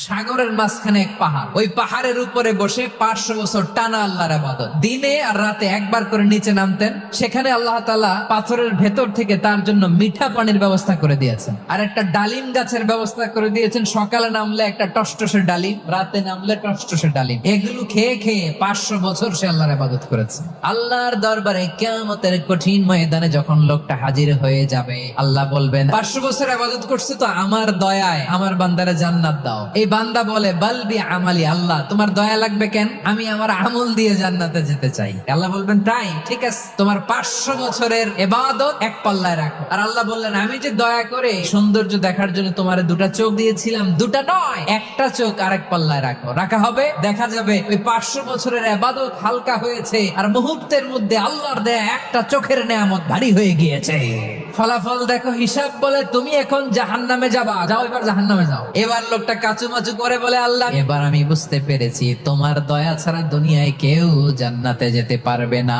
সাগরের মাঝখানে এক পাহাড়, ওই পাহাড়ের উপরে বসে 500 বছর টানা আল্লাহর ইবাদত, দিনে আর রাতে একবার করে নিচে নামতেন। সেখানে আল্লাহ তাআলা পাথরের ভেতর থেকে তার জন্য মিঠা পানির ব্যবস্থা করে দিয়েছেন, আর একটা ডালিম গাছের ব্যবস্থা করে দিয়েছেন। সকালে নামলে একটা টসটসের ডালিম, রাতে নামলে টসটসের ডালিম। এগুলো খেয়ে খেয়ে 500 বছর সে আল্লাহর ইবাদত করেছে। আল্লাহর দরবারে কিয়ামতের কঠিন ময়দানে যখন লোকটা হাজির হয়ে যাবে, আল্লাহ বলবেন 500 বছর ইবাদত করছে তো আমার দয়ায় আমার বান্দারে জান্নাত দাও। এই বান্দা বলে বালবি আমালি, আল্লাহ তোমার দয়া লাগবে কেন, আমি আমার আমল দিয়ে জান্নাতে যেতে চাই। আল্লাহ বলবেন তাই, ঠিক আছে, তোমার 500 বছরের ইবাদত এক পাল্লায় রাখো। আর আল্লাহ বললেন আমি যে দয়া করে সৌন্দর্য দেখার জন্য তোমার দুটা চোখ দিয়েছিলাম, দুটা নয় একটা চোখ আরেক পাল্লায় রাখো। রাখা হবে, দেখা যাবে ওই 500 বছরের ইবাদত হালকা হয়েছে, আর মুহূর্তের মধ্যে আল্লাহর দেয়া একটা চোখের নেয়ামত ভারী হয়ে গিয়েছে। ফলাফল দেখো, হিসাব বলে তুমি এখন জাহান্নামে যাবা, যাও এবার জাহান্নামে যাও। এবার লোকটা কাচুমাচু করে বলে আল্লাহ এবার আমি বুঝতে পেরেছি তোমার দয়া ছাড়া দুনিয়ায় কেউ জান্নাতে যেতে পারবে না।